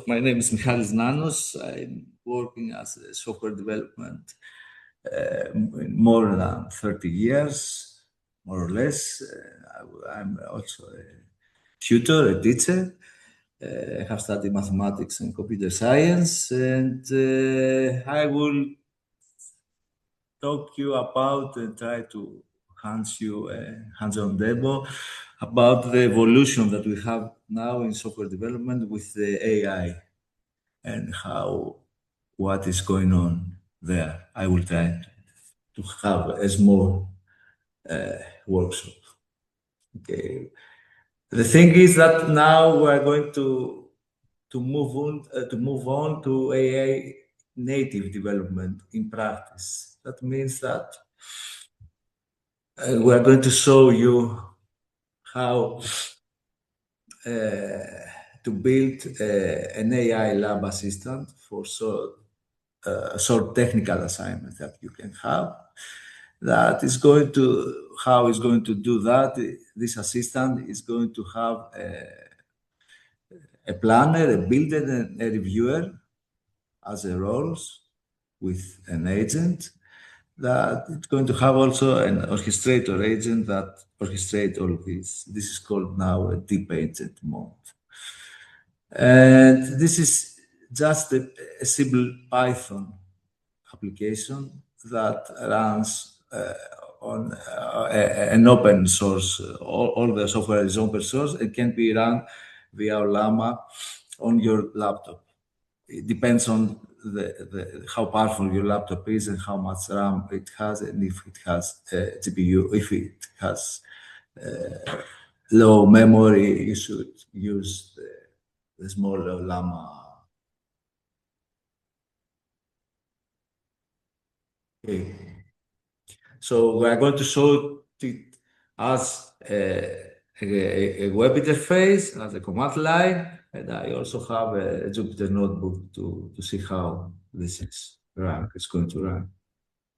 my name is Michalis Nanos. I'm working as a software development more than 30 years, more or less. I'm also a tutor, a teacher. I have studied mathematics and computer science, and I will talk you about and try to hand you a hands-on demo about the evolution that we have now in software development with the AI and what is going on there. I will try to have a small workshop. Okay. The thing is that now we are going to move on to AI native development in practice. That means that we are going to show you how to build an AI lab assistant for short technical assignment that you can have. That is going to, how is going to do that? This assistant is going to have a planner, a builder, and a reviewer as a roles with an agent. That it's going to have also an orchestrator agent that orchestrates all of this. This is called now a deep agent mode. And this is just a simple Python application that runs on an open source. All the software is open source. It can be run via Llama on your laptop. It depends on how powerful your laptop is and how much RAM it has, and if it has GPU. If it has low memory, you should use the smaller Llama. Okay. So we are going to show it as a web interface, as a command line, and I also have a Jupyter notebook to see how this is it's going to run.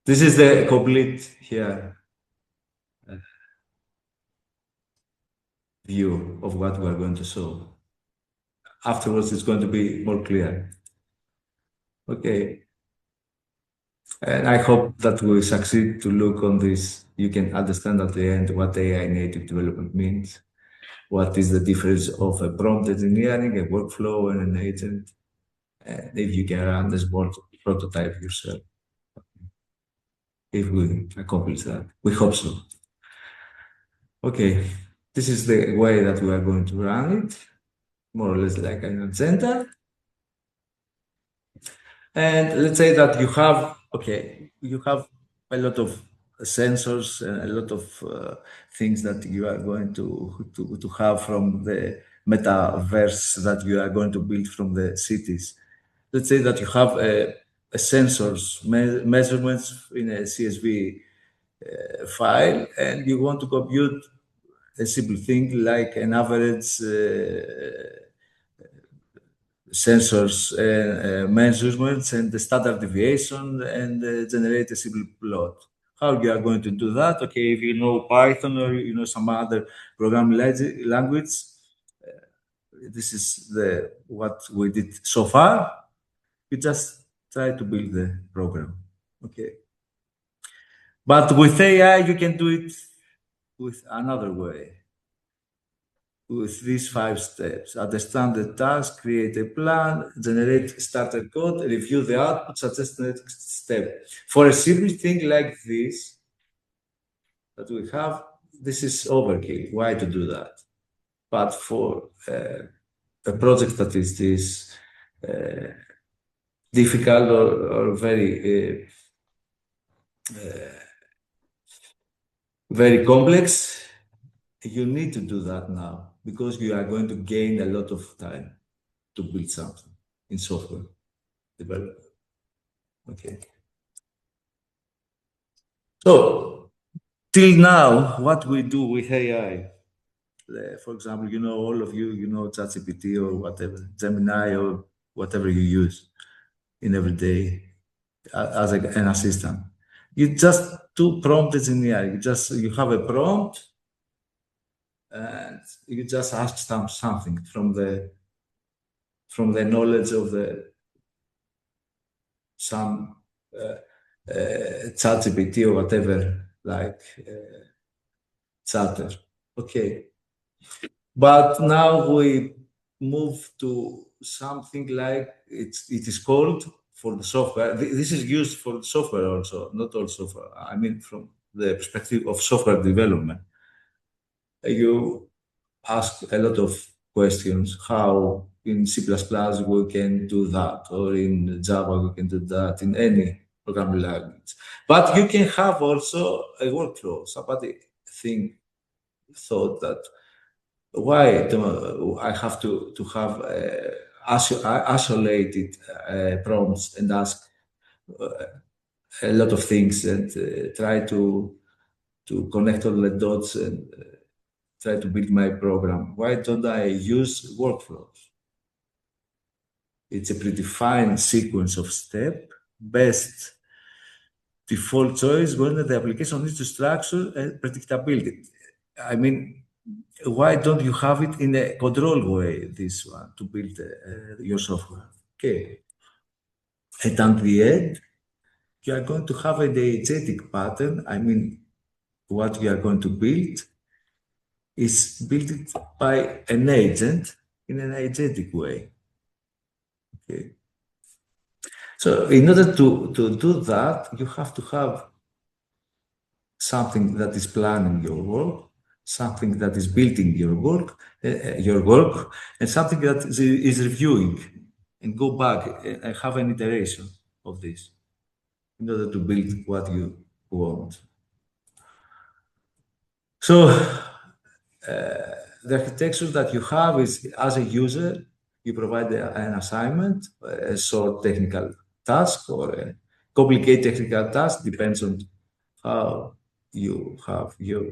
This is the complete here view of what we are going to show. Afterwards, it's going to be more clear. Okay. And I hope that we succeed to look on this. You can understand at the end what AI native development means. What is the difference of a prompt engineering, a workflow, and an agent? And if you can run a small prototype yourself. If we accomplish that, we hope so. Okay, this is the way that we are going to run it, more or less like an agenda. And let's say that you have, you have a lot of sensors and a lot of things that you are going to have from the metaverse that you are going to build from the cities. Let's say that you have a sensors measurements in a CSV file, and you want to compute a simple thing like an average sensors measurements and the standard deviation, and generate a simple plot. How you are going to do that? Okay, if you know Python or you know some other programming language, this is what we did so far. You just try to build the program. Okay. But with AI, you can do it with another way. With these 5 steps: understand the task, create a plan, generate starter code, review the output, suggest the next step. For a simple thing like this that we have, this is overkill. Why to do that? But for a project that is this difficult or very very complex, you need to do that now, because you are going to gain a lot of time to build something in software development. Okay. So, till now, what we do with AI, for example, you know, all of you, you know, ChatGPT or whatever, Gemini or whatever you use in every day as an assistant. You just do prompt engineering. You have a prompt, and you just ask them something from from the knowledge of some ChatGPT or whatever, like Chatter. Okay. But now we move to something like it is called for the software. This is used for the software also, not all software. I mean, from the perspective of software development, you ask a lot of questions. How in C++ we can do that, or in Java we can do that, in any programming language. But you can have also a workflow. Somebody thought that why do I have to have isolated prompts and ask a lot of things and try to connect all the dots and try to build my program? Why don't I use workflows? It's a predefined sequence of steps, best default choice when the application needs to structure and predictability. I mean, why don't you have it in a controlled way, this one, to build your software? Okay. And at the end, you are going to have a diegetic pattern. I mean, what you are going to build is built by an agent in an agentic way. Okay. So in order to do that, you have to have something that is planning your work, something that is building your work, and something that is reviewing and go back and have an iteration of this in order to build what you want. So the architecture that you have is, as a user, you provide an assignment, a short technical task or a complicated technical task, depends on how you have your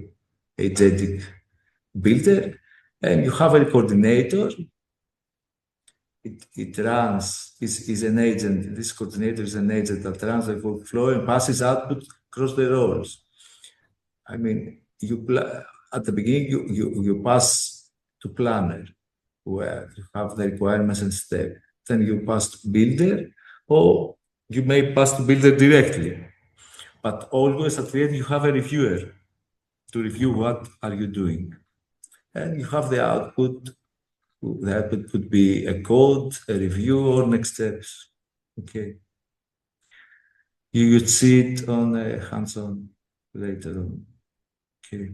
agentic builder, and you have a coordinator. It runs, is an agent. This coordinator is an agent that runs the workflow and passes output across the roles. I mean, at the beginning, you pass to planner, where you have the requirements and step. Then you pass to builder, or you may pass to builder directly. But always at the end, you have a reviewer to review what are you doing. And you have the output. The output could be a code, a review, or next steps. Okay. You would see it on a hands-on later on. Okay.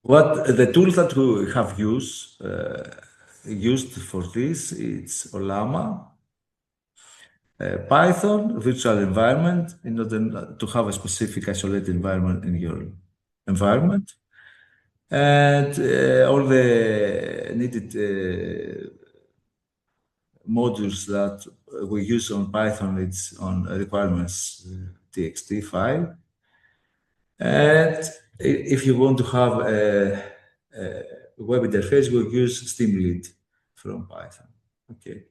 What the tools that we have used for this, it's Olama, Python, virtual environment, in order to have a specific isolated environment in your environment, and all the needed modules that we use on Python. It's on requirements txt file. And if you want to have a web interface, we use Steamlit from Python. Okay.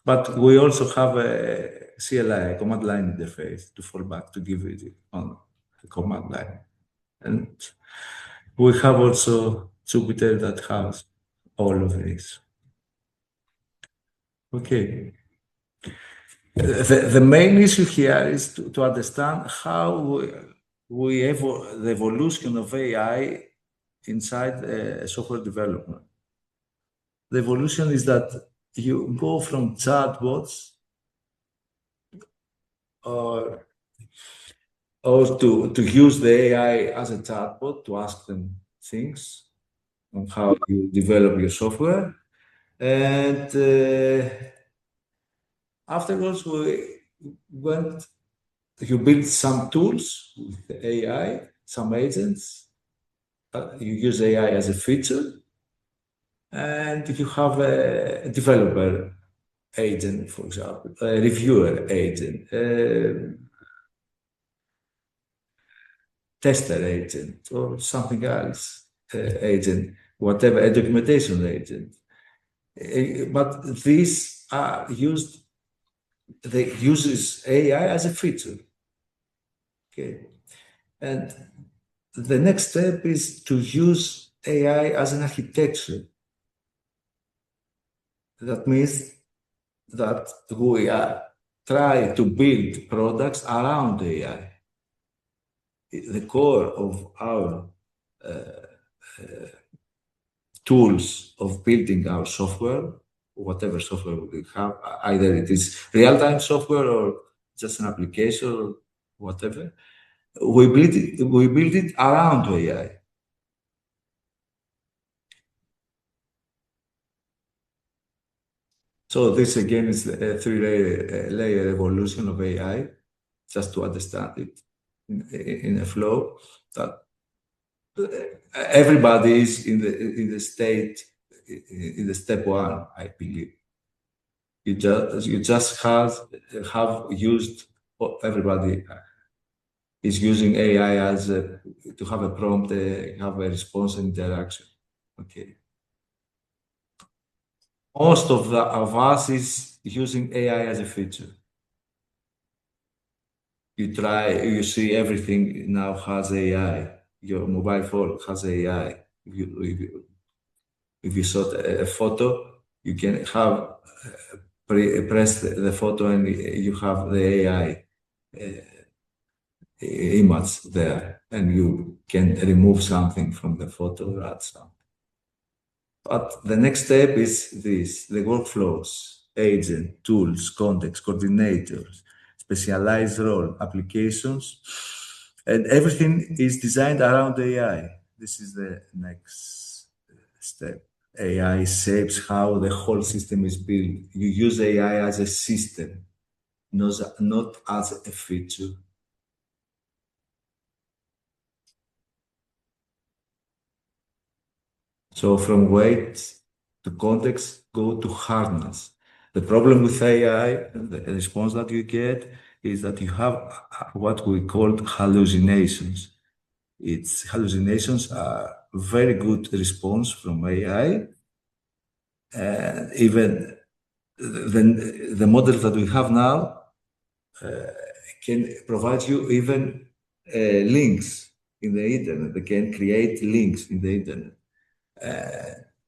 But we also have a CLI, command line interface, to fall back to give it on the command line. And we have also Jupyter that has all of this. Okay. The main issue here is to understand how the evolution of AI inside software development. The evolution is that you go from chatbots or to use the AI as a chatbot to ask them things on how you develop your software. And afterwards, you build some tools with the AI, some agents. You use AI as a feature, and you have a developer agent, for example, a reviewer agent, a tester agent, or something else agent, whatever, a documentation agent. But these are used, they uses AI as a feature. Okay. And the next step is to use AI as an architecture. That means that we are try to build products around AI. The core of our tools of building our software, whatever software we have, either it is real-time software or just an application or whatever, we build it around AI. So this again is a three-layer evolution of AI, just to understand it in a flow that everybody is in the state in the step one, I believe. You just have used everybody is using AI as to have a prompt, have a response and interaction. Okay. Most of us is using AI as a feature. You see everything now has AI. Your mobile phone has AI. If you saw a photo, you can have press the photo and you have the AI image there, and you can remove something from the photo or add something. But the next step is this, the workflows, agent, tools, context, coordinators, specialized role, applications, and everything is designed around AI. This is the next step. AI shapes how the whole system is built. You use AI as a system, not as a feature. So from weight to context, go to hardness. The problem with AI, the response that you get is that you have what we call hallucinations. It's hallucinations are very good response from AI. And even the models that we have now can provide you even links in the internet. They can create links in the internet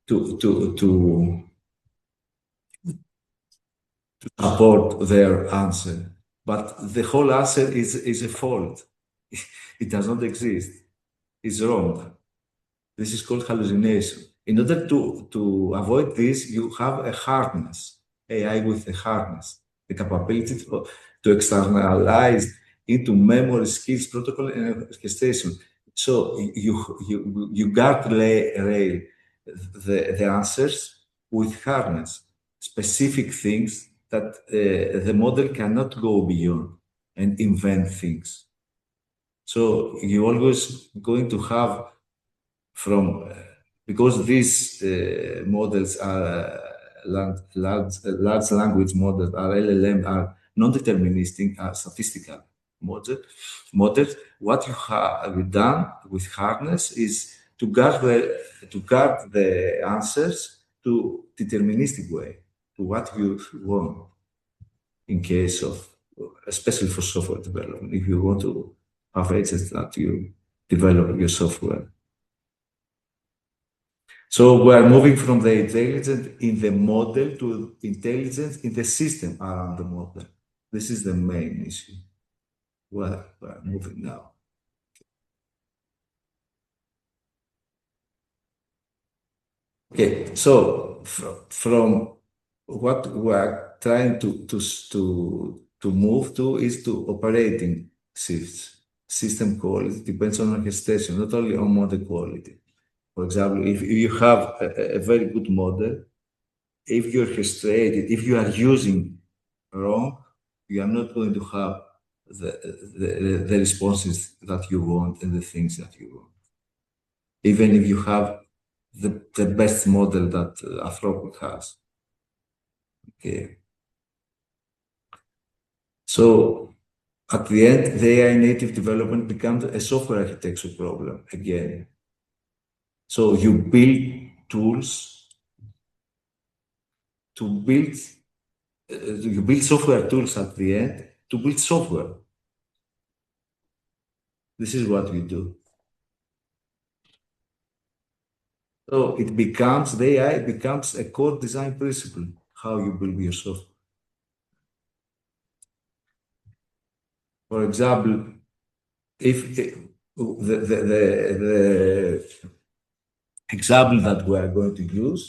to support their answer. But the whole answer is a fault. It does not exist. It's wrong. This is called hallucination. In order to avoid this, you have a hardness, AI with a hardness, the capability to externalize into memory, skills, protocol, and orchestration. So you rail the answers with hardness, specific things that the model cannot go beyond and invent things. So you always going to have from because these models are large language models are LLM are non-deterministic, are statistical models. What you have done with hardness is to guard the answers to deterministic way to what you want in case of especially for software development if you want to have agents that you develop your software. So we are moving from the intelligence in the model to intelligence in the system around the model. This is the main issue. We're moving now. Okay, so from what we are trying to move to is to operating shifts. System quality depends on orchestration, not only on model quality. For example, if you have a very good model, if you orchestrate it, if you are using wrong, you are not going to have the responses that you want and the things that you want. Even if you have the best model that Anthropic has. Okay. So at the end, the AI native development becomes a software architecture problem again. So you build tools to build you build software tools at the end to build software. This is what we do. So the AI becomes a core design principle. how you build your software. For example, if the example that we are going to use,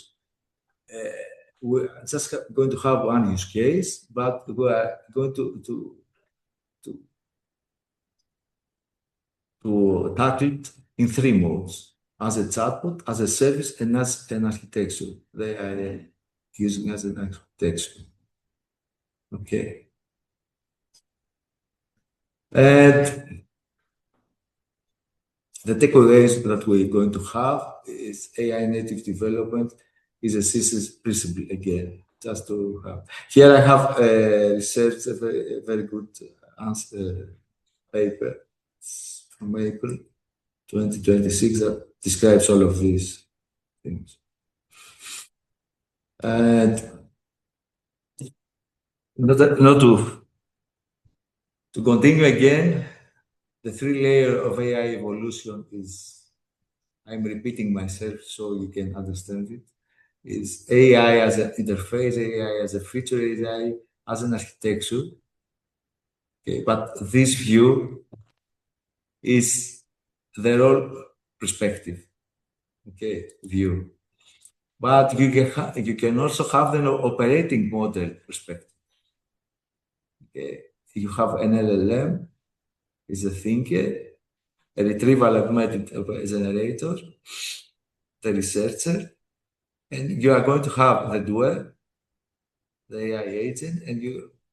we're just going to have one use case, but we are going to tackle it in three modes: as a chatbot, as a service, and as an architecture. They are using as an architecture. Okay. And the takeaways that we're going to have is AI native development is a systems principle again. Just to have. Here I have researched a very good answer, paper from April 2026 that describes all of these things. And not to continue again, the three layer of AI evolution is, I'm repeating myself so you can understand it, is AI as an interface, AI as a feature, AI as an architecture. Okay, but this view is the role perspective, okay, view. But you can also have an operating model perspective. Okay, you have an LLM is a thinker, a retrieval augmented generator, the researcher, and you are going to have the doer, the AI agent, and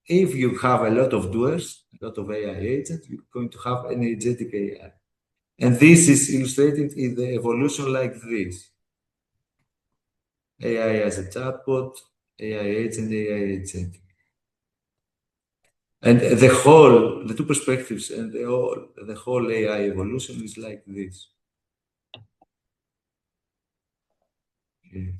if you have a lot of doers, a lot of AI agents, you're going to have an agentic AI. And this is illustrated in the evolution like this. AI as a chatbot, AI agent, AI agent. And the two perspectives and the whole AI evolution is like this. Okay.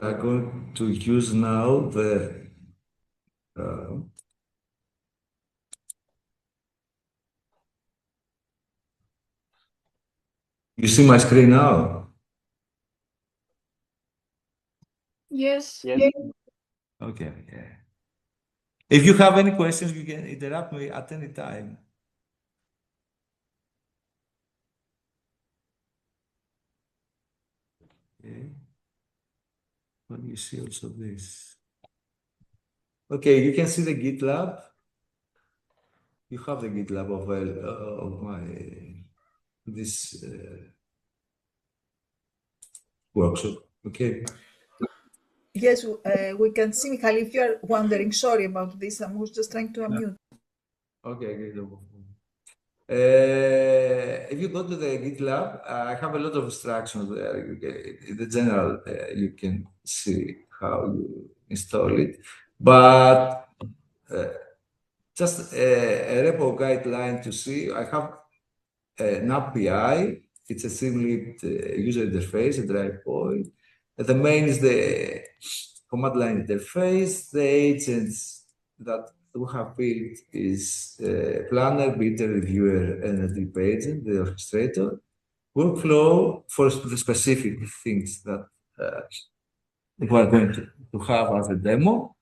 I'm going to use now uh, you see my screen now? Yes. Okay. Yeah. If you have any questions, you can interrupt me at any time. Okay. Let me see also this. Okay, you can see the GitLab. You have the GitLab of my this workshop. Okay. Yes, we can see, Michael, if you are wondering. Sorry about this. I was just trying to unmute. Okay, if you go to the GitLab, I have a lot of instructions there. In the general, you can see how you install it. But just a repo guideline to see. I have an API. It's a streamlit user interface, a dry point. The main is the command line interface. The agents that we have built is planner, builder, reviewer, and a deep agent, the orchestrator. Workflow for the specific things that we are going to have as a demo.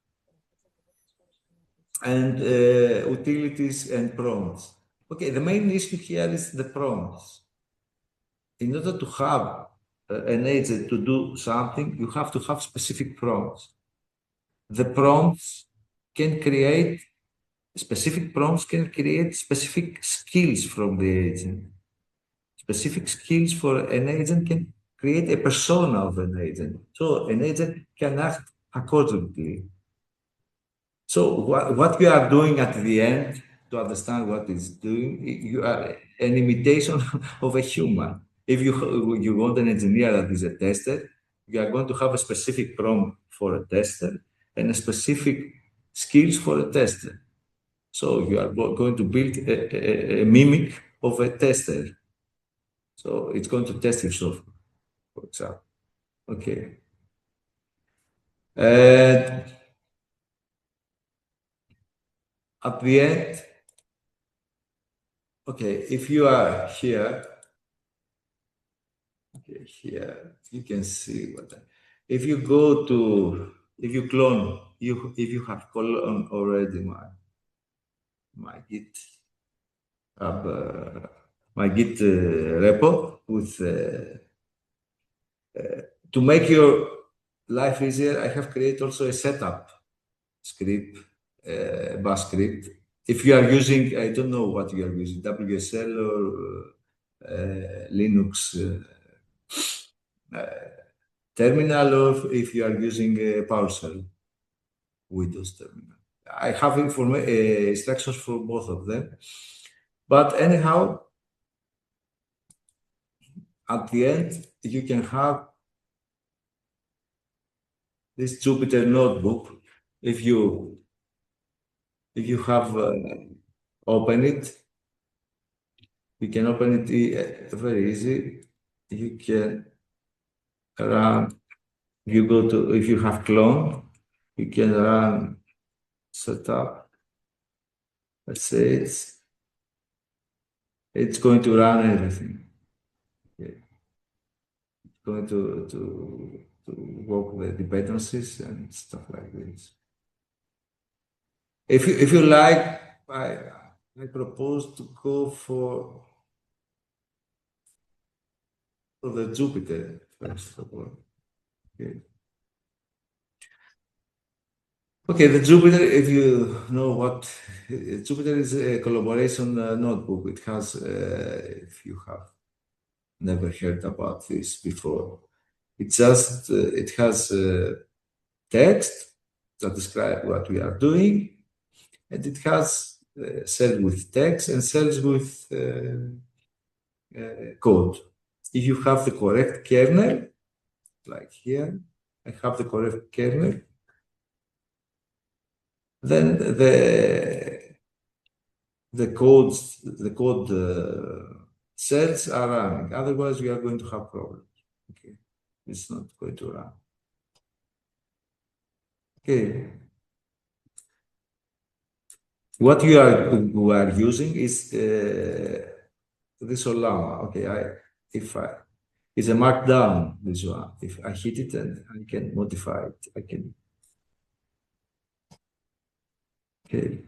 And utilities and prompts. Okay, the main issue here is the prompts. In order to have an agent to do something, you have to have specific prompts. The prompts can create, specific prompts can create specific skills from the agent. Specific skills for an agent can create a persona of an agent. So an agent can act accordingly. So what you are doing at the end to understand what it's doing, you are an imitation of a human. If you want an engineer that is a tester, you are going to have a specific prompt for a tester and a specific skills for a tester. So you are going to build a mimic of a tester. So it's going to test your software, for example. Okay. And at the end, okay, if you are here, okay, here you can see what. If you go to, if you clone, if you have cloned already my Git, my Git repo with to make your life easier. I have created also a setup script, bash script. If you are using, I don't know what you are using, WSL or Linux terminal, or if you are using PowerShell, Windows terminal. I have instructions for both of them. But anyhow, at the end, you can have this Jupyter notebook. If you have open it, you can open it very easy. You can run. You go to, if you have clone, you can run setup. Let's say it's going to run everything. Okay. It's going to work the dependencies and stuff like this. If you like, I propose to go for the Jupyter first of all. Okay. Okay, the Jupyter, if you know what, Jupyter is a collaboration notebook. It has, if you have never heard about this before, it has text that describe what we are doing, and it has cells with text and cells with code. If you have the correct kernel, like here, I have the correct kernel, then the code cells are running. Otherwise, we are going to have problems. Okay, it's not going to run. Okay, what we are using is this Olama. Okay, it's a markdown. This one. If I hit it, and I can modify it. I can. Okay.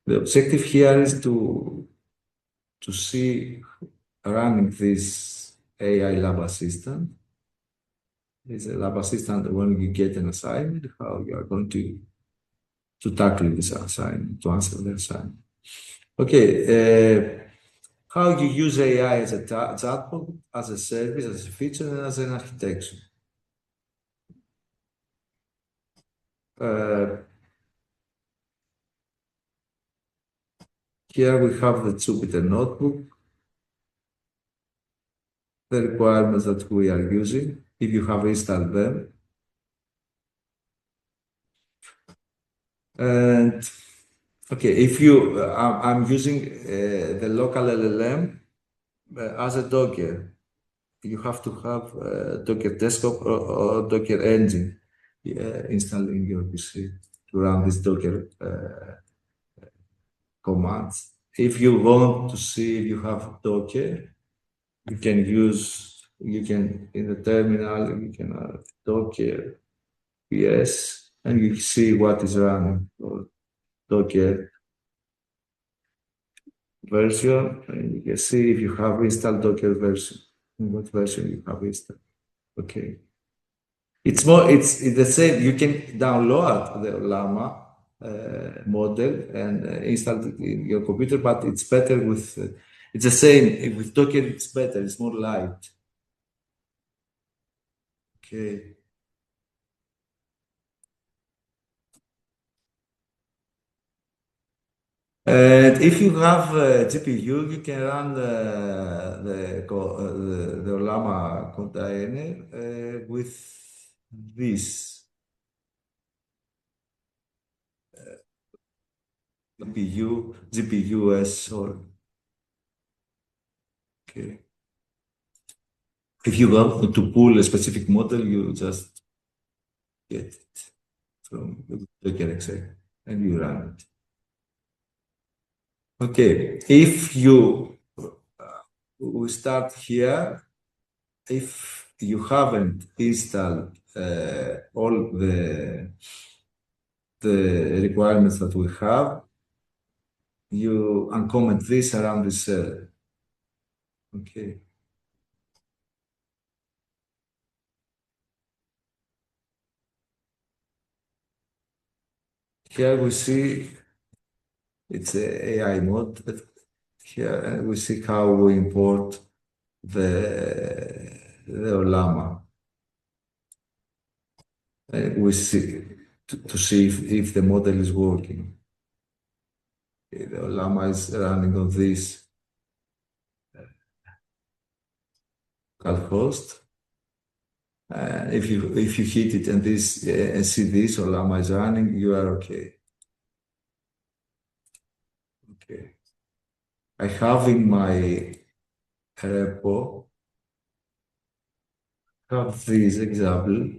The objective here is to see running this AI lab assistant. It's a lab assistant when you get an assignment, how you are going to tackle this assignment, to answer the assignment. Okay, how you use AI as a chatbot, as a service, as a feature, and as an architecture. Here we have the Jupyter notebook, the requirements that we are using, if you have installed them. And okay, if you, I'm using the local LLM as a Docker. You have to have Docker desktop or Docker engine installed in your PC to run this Docker commands. If you want to see if you have Docker, you can in the terminal, you can Docker PS, and you see what is running, or Docker version, and you can see if you have installed Docker version, what version you have installed. Okay. It's the same. You can download the Llama model and install it in your computer, but it's better with, it's the same. With Docker, it's better. It's more light. Okay. And if you have GPU, you can run the Llama container with this GPUs, or okay. If you want to pull a specific model, you just get it from the Docker exec and you run it. Okay, if you we start here, if you haven't installed all the requirements that we have, you uncomment this around the cell. Okay. Here we see it's a AI mode. But here we see how we import the Olama. We see to see if the model is working. Okay, the Olama is running on this host. If you hit it and this and see this Olama is running, you are okay. Okay. I have in my repo have this example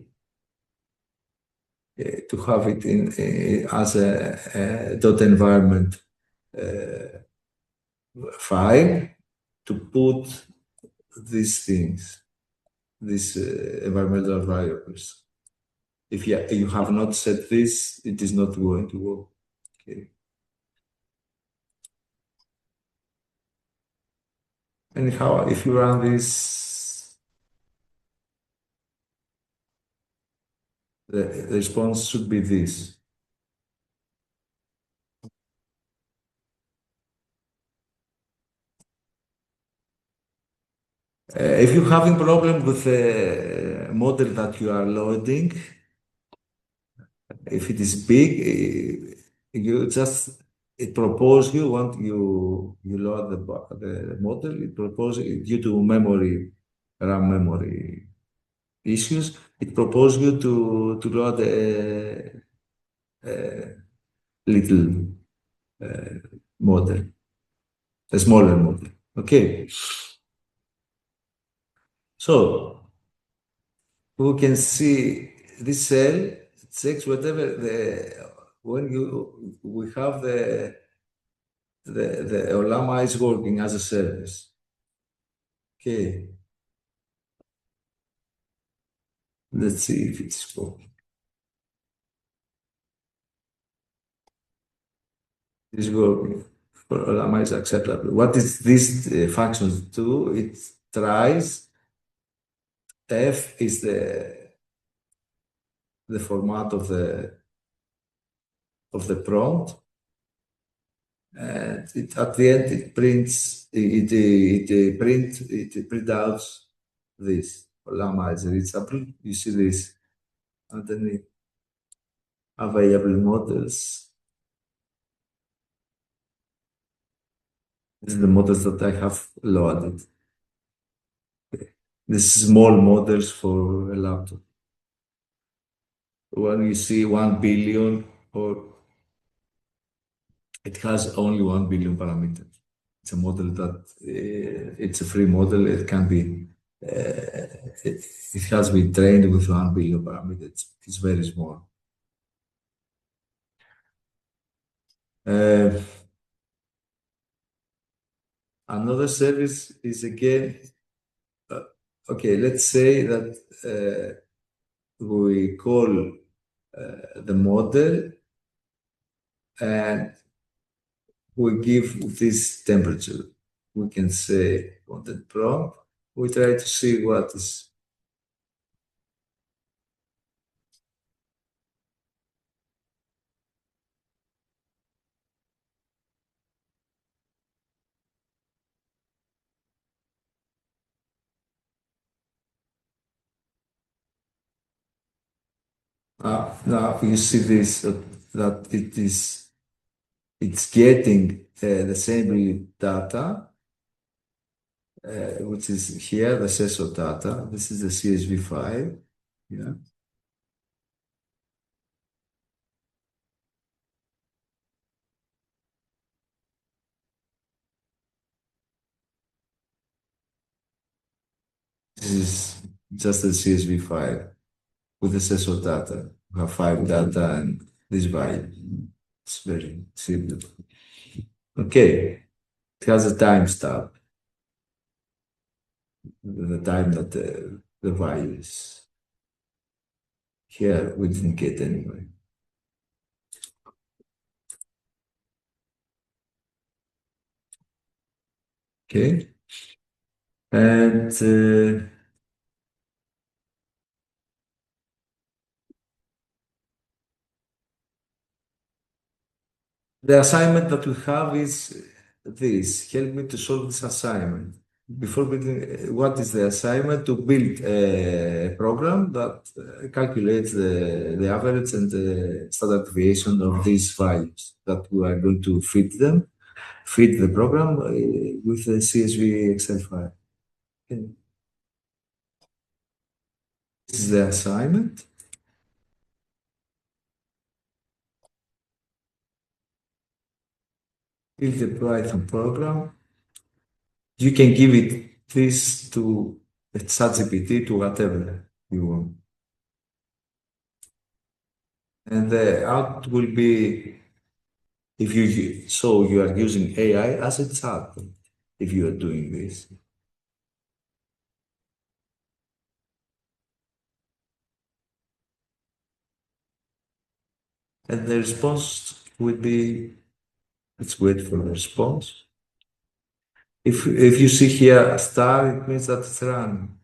to have it in as a dot environment file to put these things, these environmental variables. If you have not set this, it is not going to work. Okay. Anyhow, if you run this, the response should be this. If you're having problem with the model that you are loading, if it is big, you just it propose you want you load the model. It proposes due to memory RAM memory issues. It proposes you to load a little model, a smaller model. Okay, so we can see this cell checks whatever the when we have the Olama is working as a service. Okay, let's see if it's working. It's working. For Olama is acceptable. What is this function do? It tries. F is the format of the prompt. And at the end, it prints, it print out this. Olama is reachable. You see this underneath available models. This is the models that I have loaded. This is small models for a laptop. When you see 1 billion, or it has only 1 billion parameters. It's a model that it's a free model. It can be it has been trained with 1 billion parameters. It's very small. Another service is again okay. Let's say that we call the model and we give this temperature. We can say content prompt. We try to see what is. Now you see this that it's getting the same data, which is here the sensor data. This is the CSV file. Yeah. This is just the CSV file with the sensor data. We have 5 data and this value. It's very simple. Okay, it has a timestamp, the time that the value is. Here we didn't get anyway. Okay, and the assignment that we have is this. Help me to solve this assignment. Before building, what is the assignment? To build a program that calculates the average and the standard deviation of these values that we are going to feed the program with the CSV Excel file. Okay. This is the assignment. Build the Python program. You can give it this to ChatGPT, to whatever you want. And the out will be, if you are using AI as a chat if you are doing this. And the response would be, let's wait for the response. If you see here a star, it means that it's running.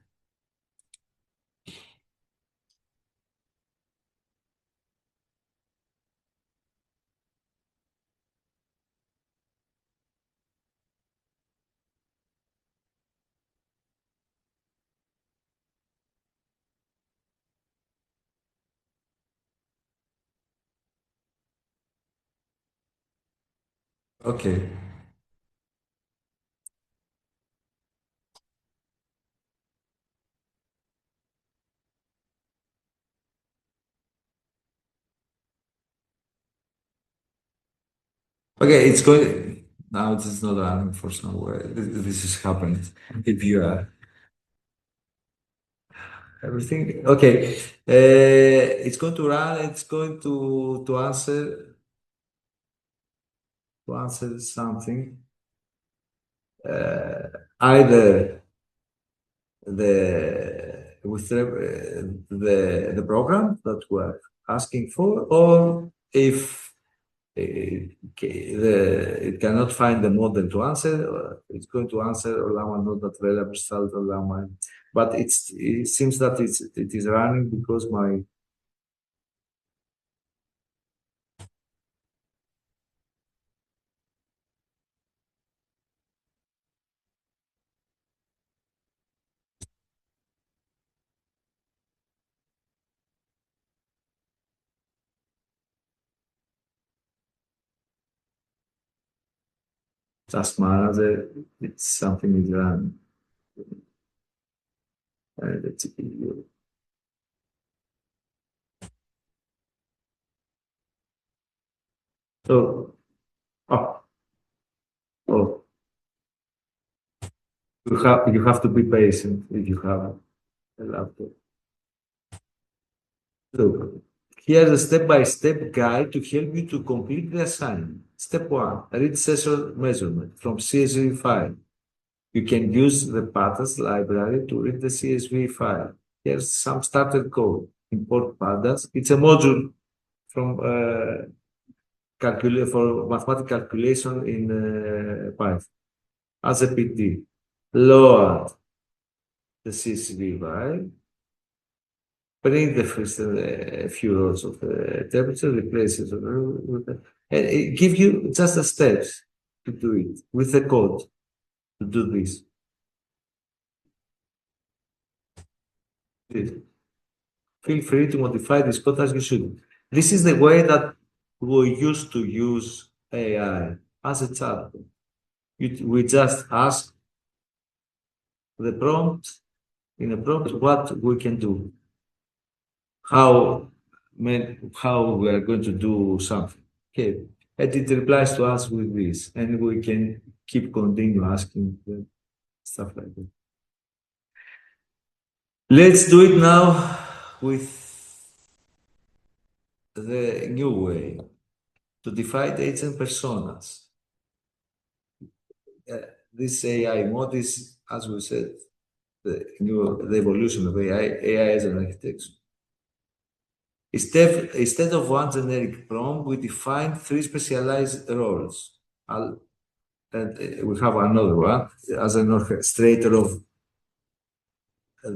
Okay. Okay, it's going now. It is not running for somewhere. This is happening. If you are everything okay, it's going to run. It's going to answer something. Either the program that we're asking for, or if it cannot find the model to answer, it's going to answer Olama not available result Olama. But it seems that it is running because my task manager, it's something is running. Let's see. So, oh, oh, you have to be patient if you have a laptop. Look, here's a step-by-step guide to help you to complete the assignment. Step 1, read session measurement from CSV file. You can use the pandas library to read the CSV file. Here's some starter code. Import pandas. It's a module from for mathematical calculation in Python. As a PT, load the CSV file. Print the first few rows of the temperature, replace it, and it gives you just the steps to do it with the code to do this. Feel free to modify this code as you should. This is the way that we used to use AI as a chatbot. We just ask the prompt in a prompt what we can do, how we are going to do something. Okay, and it replies to us with this, and we can continue asking stuff like that. Let's do it now with the new way to define agent personas. this AI mode is, as we said, the evolution of AI. AI as an architecture. Instead of one generic prompt, we define three specialized roles. And we have another one as an orchestrator of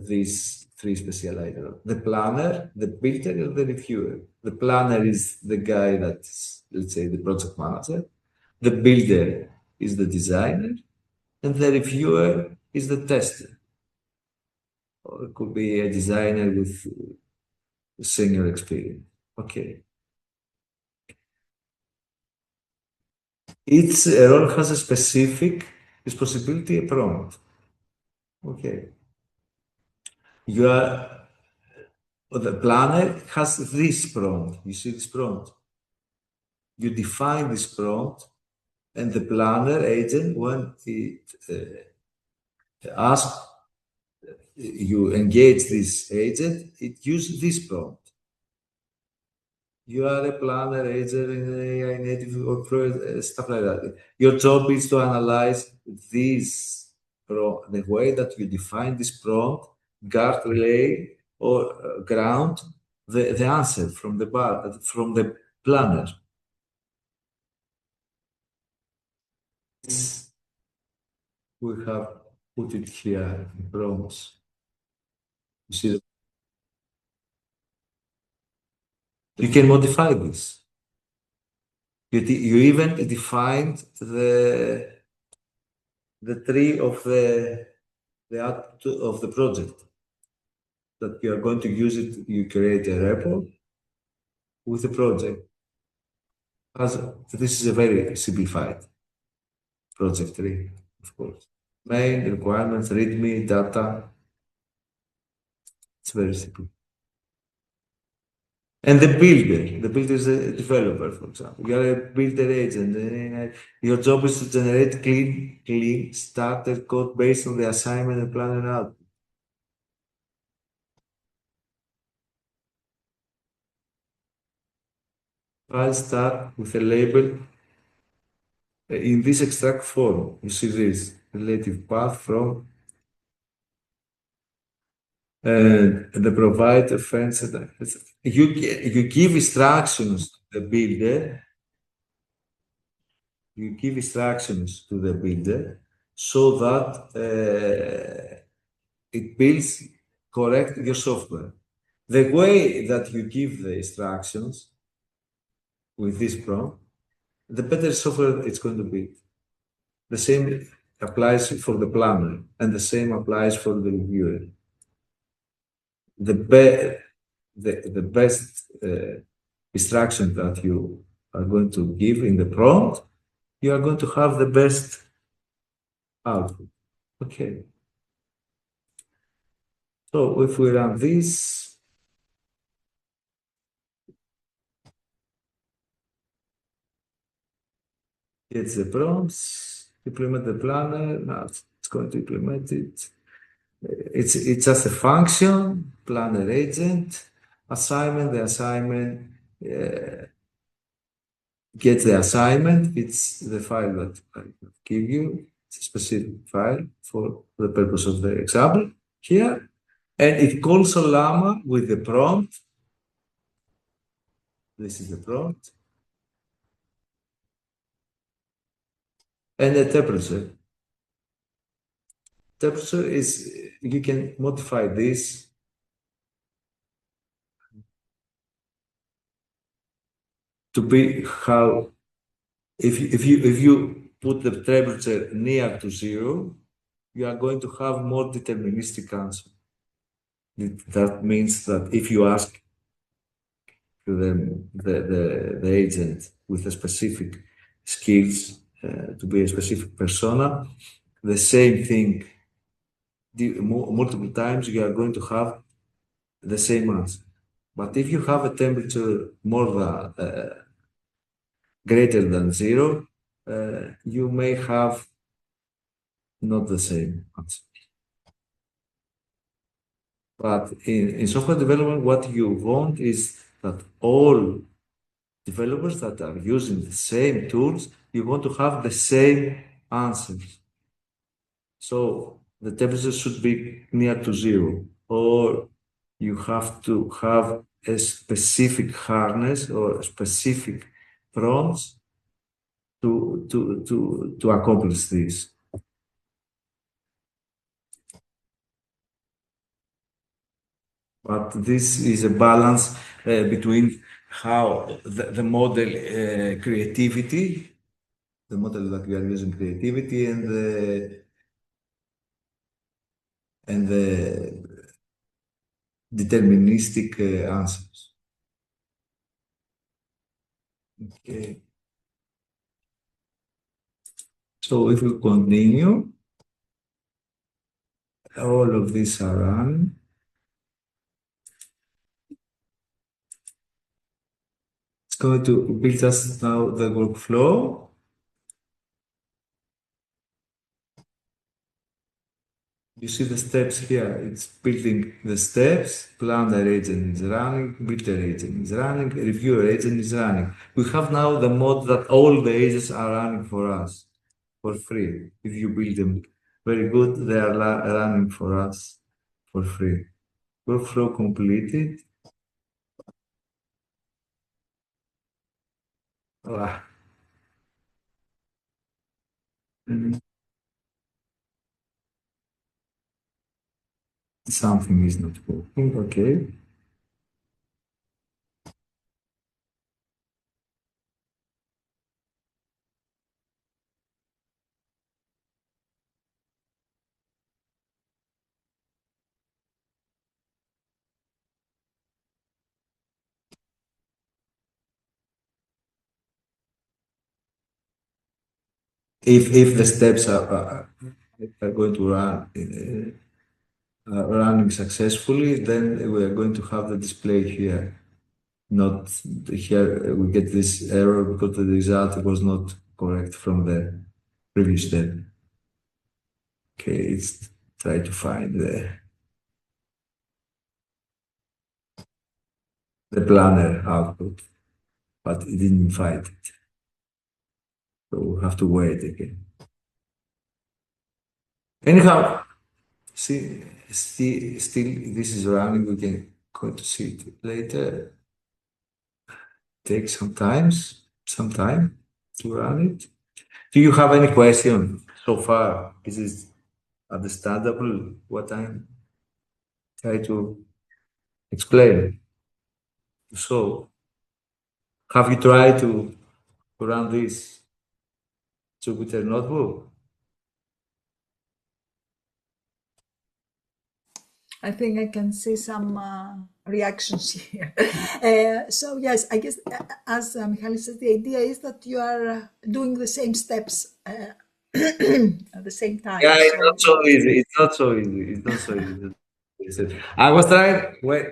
these three specialized roles: the planner, the builder, and the reviewer. The planner is the guy that's, let's say, the project manager. The builder is the designer, and the reviewer is the tester. Or it could be a designer with senior experience. Okay. Each role has a specific responsibility, a prompt. Okay. The planner has this prompt. You see this prompt. You define this prompt, and the planner agent, when it asks, you engage this agent, it uses this prompt. You are a planner, agent, AI native, or stuff like that. Your job is to analyze the way that you define this prompt, guard relay, or ground the answer from the planner. We have put it here in prompts. You see, you can modify this. You even defined the tree of of the project that you are going to use it. You create a repo with the project. This is a very simplified project tree, of course. Main requirements, readme, data. It's very simple. And the builder is a developer, for example. You are a builder agent. Your job is to generate clean starter code based on the assignment and planner output. I'll start with a label in this extract form. You see this relative path from the provider fence. You give instructions to the builder. You give instructions to the builder so that it builds correct your software. The way that you give the instructions with this prompt, the better software it's going to be. The same applies for the planner, and the same applies for the reviewer. The best instruction that you are going to give in the prompt, you are going to have the best output. Okay. So if we run this, it's the prompts, implement the planner. Now it's going to implement it. It's just a function, planner agent, assignment. The assignment gets the assignment. It's the file that I give you. It's a specific file for the purpose of the example here. And it calls a llama with the prompt. This is the prompt. And the temperature. Temperature is, you can modify this to be how, if you put the temperature near to 0, you are going to have more deterministic answer. That means that if you ask the agent with a specific skills to be a specific persona, the same thing multiple times, you are going to have the same answer. But if you have a temperature more than greater than 0, you may have not the same answer. But in software development, what you want is that all developers that are using the same tools, you want to have the same answers. So the temperature should be near to zero, or you have to have a specific harness or specific prompts to accomplish this. But this is a balance between how the model creativity, the model that we are using creativity and the deterministic answers. Okay. So if we continue, all of these are run. It's going to build us now the workflow. You see the steps here. It's building the steps, planner agent is running, builder agent is running, reviewer agent is running. We have now the mode that all the agents are running for us for free. If you build them very good, they are running for us for free. Workflow completed. Ah. Something is not working, okay. If the steps are going to run running successfully, then we are going to have the display here. Not here, we get this error because the result was not correct from the previous step. Okay, let's try to find the planner output, but it didn't find it. So we have to wait again. Anyhow, see, still this is running. We can go to see it later. Take some time to run it. Do you have any question so far? Is it understandable what I'm trying to explain? So, have you tried to run this Jupyter notebook? I think I can see some reactions here. So yes, I guess as Michalis says, the idea is that you are doing the same steps at the same time. Yeah, it's not so easy. It's not so easy. It's not so easy. I was trying. Wait,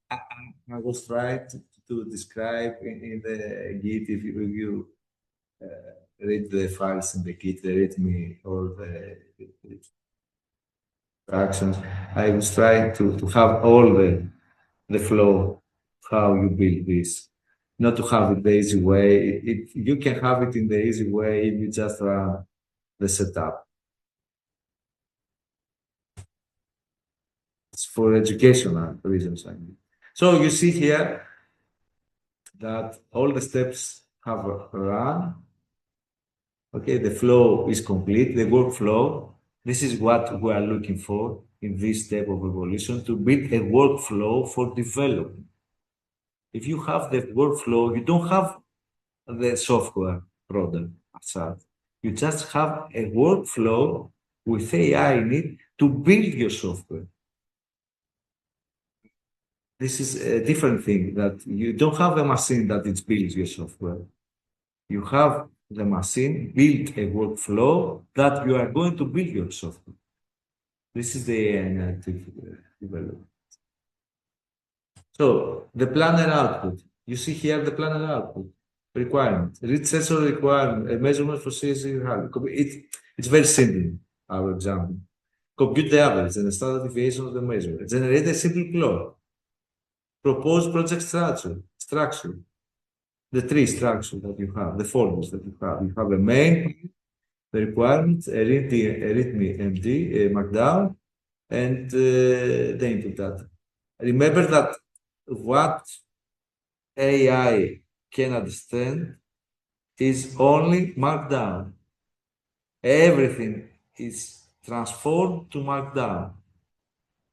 I, I was trying to describe in the Git. If you read the files in the Git, they read me all the actions. I was trying to have all the flow, how you build this. Not to have it the easy way. You can have it in the easy way if you just run the setup. It's for educational reasons. I mean. So you see here that all the steps have run. Okay, the flow is complete, the workflow. This is what we are looking for in this step of evolution, to build a workflow for development. If you have the workflow, you don't have the software product as such. You just have a workflow with AI in it to build your software. This is a different thing, that you don't have a machine that it builds your software. You have the machine build a workflow that you are going to build your software. This is the analytic development. So the planner output, you see here the planner output requirement, read sensor requirement, a measurement for CSV. It's very simple, our example. Compute the average and the standard deviation of the measurement. Generate a simple plot. Propose project structure. The tree structure that you have, the folders that you have. You have a main, the requirements, a readme MD, a markdown, and the input data. Remember that what AI can understand is only markdown. Everything is transformed to markdown.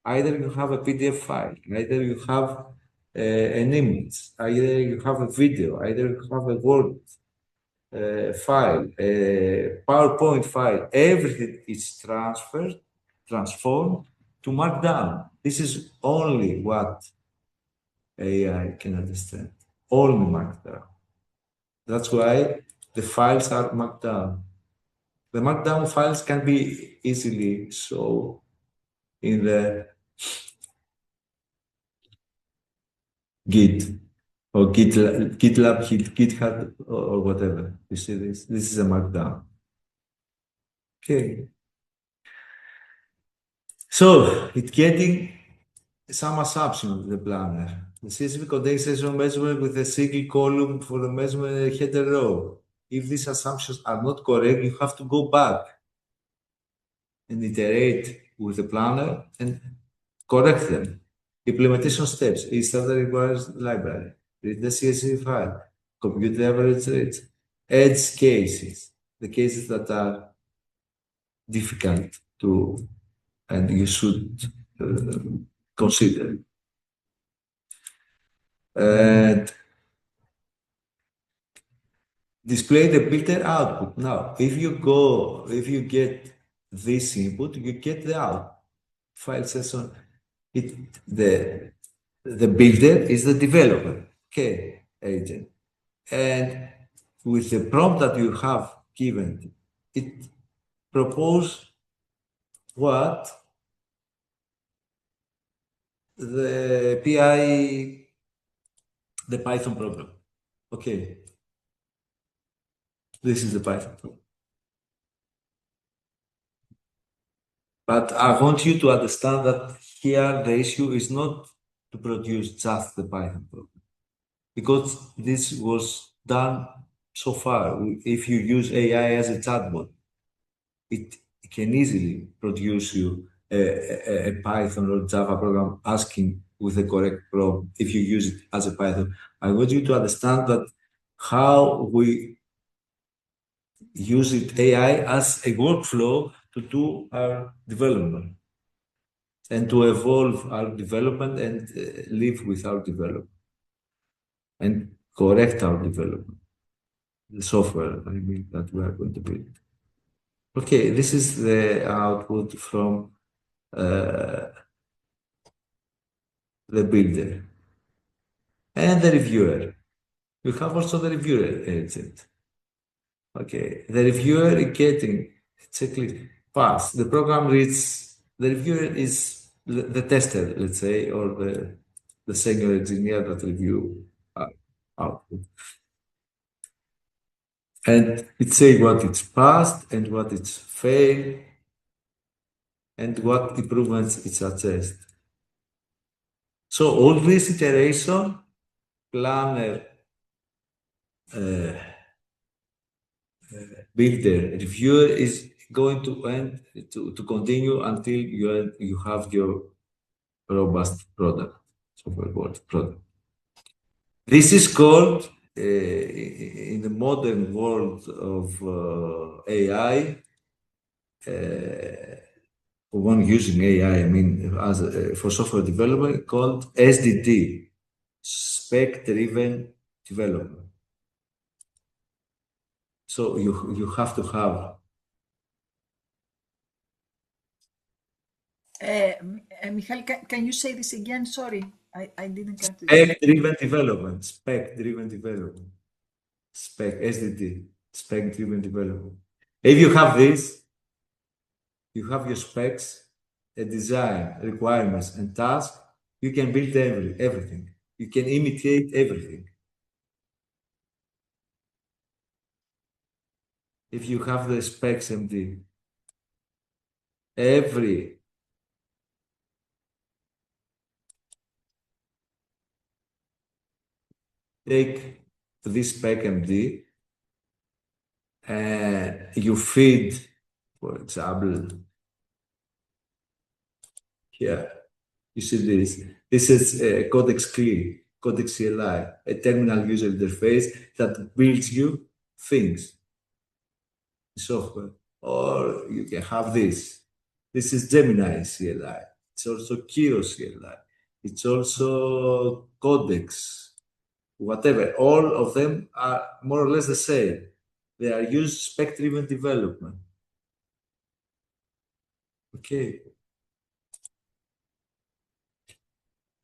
Either you have a PDF file, either you have an image, either you have a video, either you have a Word file, a PowerPoint file, everything is transformed to Markdown. This is only what AI can understand, only Markdown. That's why the files are Markdown. The Markdown files can be easily shown in the Git or GitLab, GitHub, or whatever. You see this? This is a Markdown. Okay. So it's getting some assumptions of the planner. The CSV contains session measurement with a single column for the measurement header row. If these assumptions are not correct, you have to go back and iterate with the planner and correct them. Implementation steps. Each standard requires library. Read the CSV file. Compute the average rate. Edge cases. The cases that are difficult to and you should consider. And display the builder output. Now, if you get this input, you get the out file session. The builder is the developer, okay, agent. And with the prompt that you have given, it proposes what the PI, the Python program. Okay, this is the Python program. But I want you to understand that here the issue is not to produce just the Python program, because this was done so far. If you use AI as a chatbot, it can easily produce you a Python or Java program asking with the correct prompt if you use it as a Python. I want you to understand that how we use it AI as a workflow to do our development and to evolve our development and live with our development and correct our development, the software, I mean, that we are going to build. Okay, this is the output from the builder and the reviewer. We have also the reviewer agent. Okay, the reviewer is getting checklist pass. The program reads, the reviewer is the tester, let's say, or the senior engineer that review output. And it says what it's passed and what it's failed and what improvements it suggests. So all this iteration, planner, builder, reviewer is going to end to continue until you have your robust product, software product. This is called in the modern world of AI. One using AI, I mean, as for software development, called SDD, spec-driven development. So you have to have Michael, can you say this again? Sorry, I didn't get it. spec-driven development, spec-driven development, spec, SDD, spec-driven development. If you have this, you have your specs, a design, requirements, and tasks, you can build everything. You can imitate everything. If you have the specs MD, every take this spec MD you feed, for example, here, you see this. This is Codex CLI, Codex CLI, a terminal user interface that builds you things, software. Or you can have this. This is Gemini CLI. It's also Kiro CLI. It's also Codex, whatever. All of them are more or less the same. They are used spec-driven development. Okay.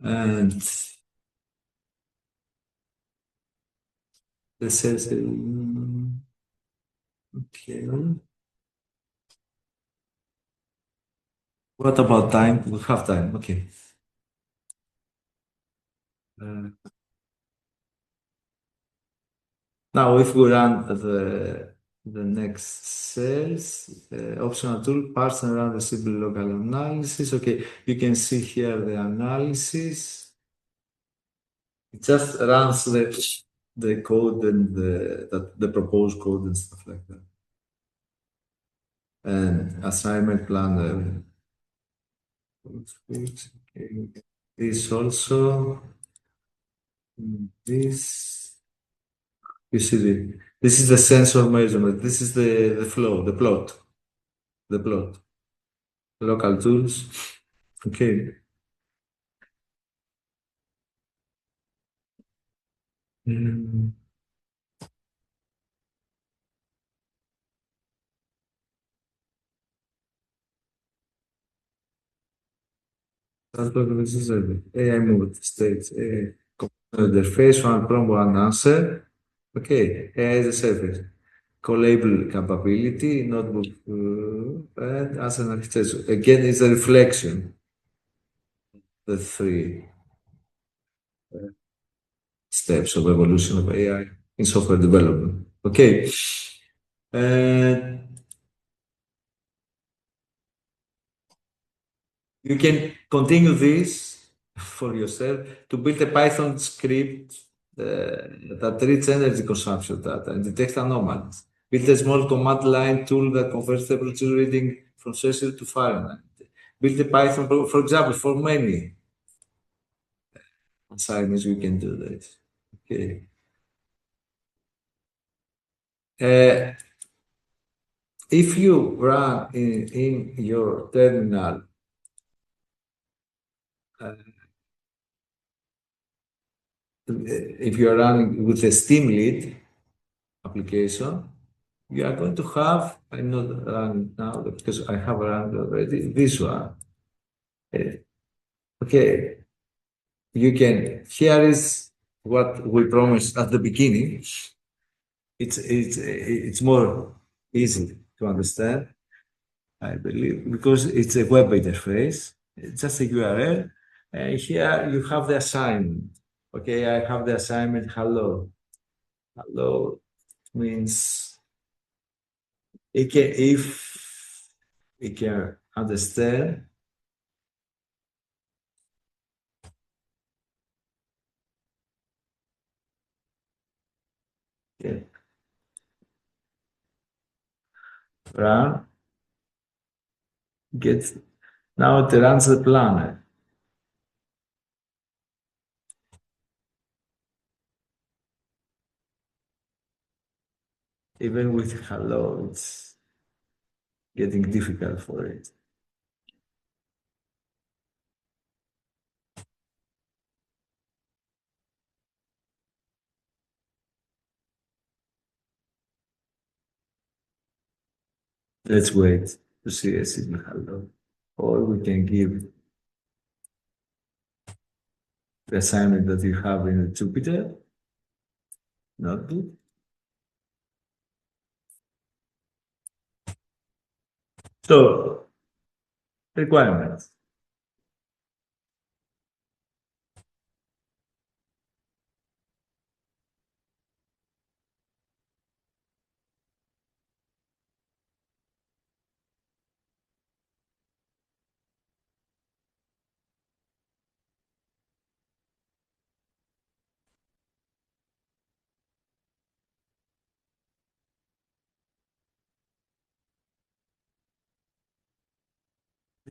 And this says, okay. What about time? We have time. Okay. Uh, Now, if we run the next cells, optional tool, parts and run the simple local analysis. Okay, you can see here the analysis. It just runs the code and the proposed code and stuff like that. And assignment planner. Okay. This also. This. You see this is the sensor measurement. This is the flow, the plot. Local tools. Okay. Mm. This is AI mode states the face one prompt one answer. Okay, AI is a service. Collable capability, notebook, and answer architecture. Again, it's a reflection. The three steps of evolution of AI in software development. Okay. And you can continue this for yourself to build a Python script that reads energy consumption data and detects anomalies. Build a small command line tool that converts temperature reading from Celsius to Fahrenheit. Build a Python, for example, for many assignments, we can do this. Okay. If you run in your terminal, if you are running with a Steam lead application, you are going to have, I'm not running now because I have run already this one. Okay, you can, here is what we promised at the beginning. It's more easy to understand, I believe, because it's a web interface. It's just a URL. And here you have the assignment. Okay, I have the assignment hello. Hello means if it can understand, yeah, run, get, now it runs the planner. Even with hello, it's getting difficult for it. Let's wait to see a signal hello. Or we can give the assignment that you have in the Jupyter notebook. So, requirements.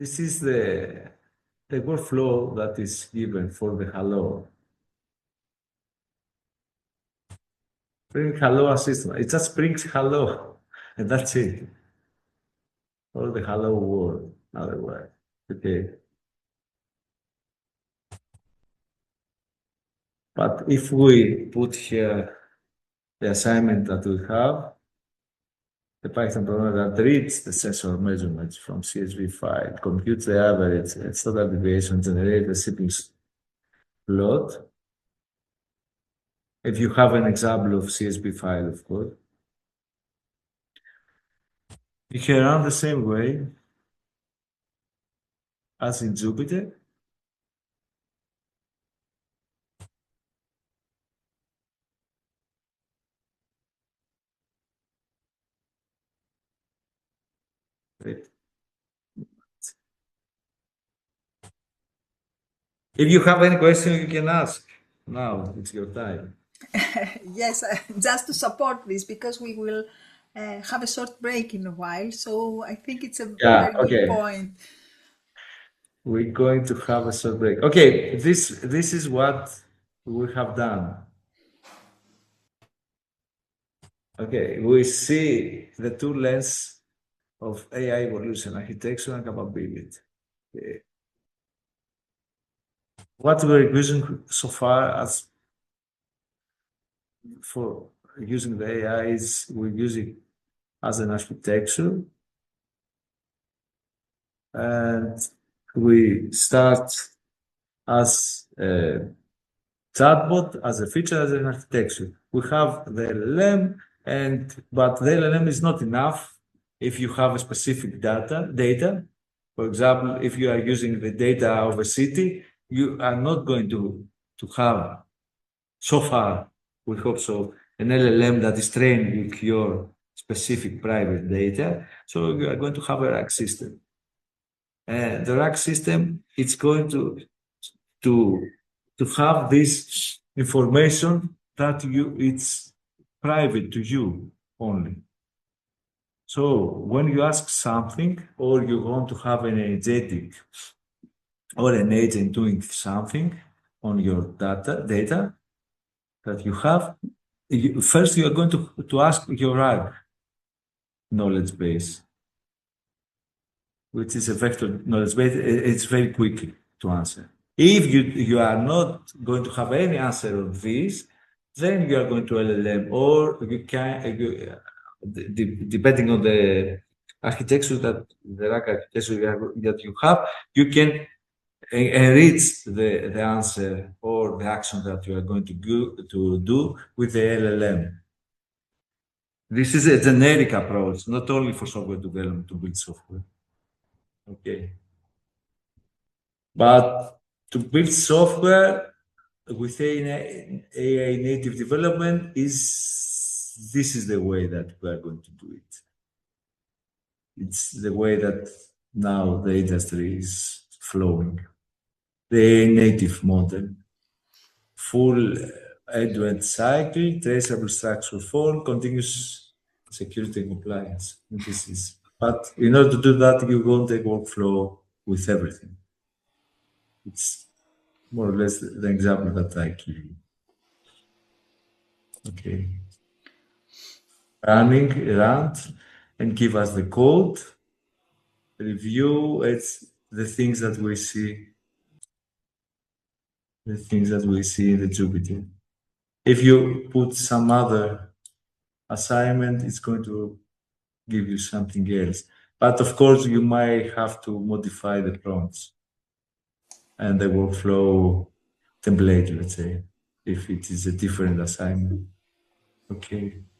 This is the workflow that is given for the hello. Spring hello assistant. It just brings hello, and that's it. Or the hello world, otherwise. Okay. But if we put here the assignment that we have, the Python program that reads the sensor measurements from CSV file, computes the average and standard deviation, generate the shipping plot. If you have an example of CSV file, of course, you can run the same way as in Jupyter. Wait. If you have any question, you can ask. Now it's your time. Yes, just to support this, because we will have a short break in a while. So I think it's a very good point. We're going to have a short break. Okay, this is what we have done. Okay, we see the two lens of AI evolution, architecture and capability. Okay. What we're using so far as for using the AI is we're using as an architecture, and we start as a chatbot, as a feature, as an architecture. We have the LLM, but the LLM is not enough if you have a specific data. For example, if you are using the data of a city, you are not going to have, so far, we hope so, an LLM that is trained with your specific private data. So you are going to have a RAG system. And the RAG system, it's going to have this information that it's private to you only. So when you ask something, or you want to have an agentic or an agent doing something on your data that you have, first you are going to ask your RAG knowledge base, which is a vector knowledge base. It's very quick to answer. If you are not going to have any answer on this, then you are going to LLM, or you can, depending on the architecture the RAG architecture that you have, you can enrich the answer or the action that you are going to do with the LLM. This is a generic approach, not only for software development to build software. Okay. But to build software within AI native development this is the way that we are going to do it. It's the way that now the industry is flowing. The native model, full end-to-end cycle, traceable structural form, continuous security and compliance. But in order to do that, you want a workflow with everything. It's more or less the example that I give you. Okay. Run, and give us the code, review. It's the things that we see. The things that we see in the Jupyter. If you put some other assignment, it's going to give you something else. But of course, you might have to modify the prompts and the workflow template, let's say, if it is a different assignment. Okay.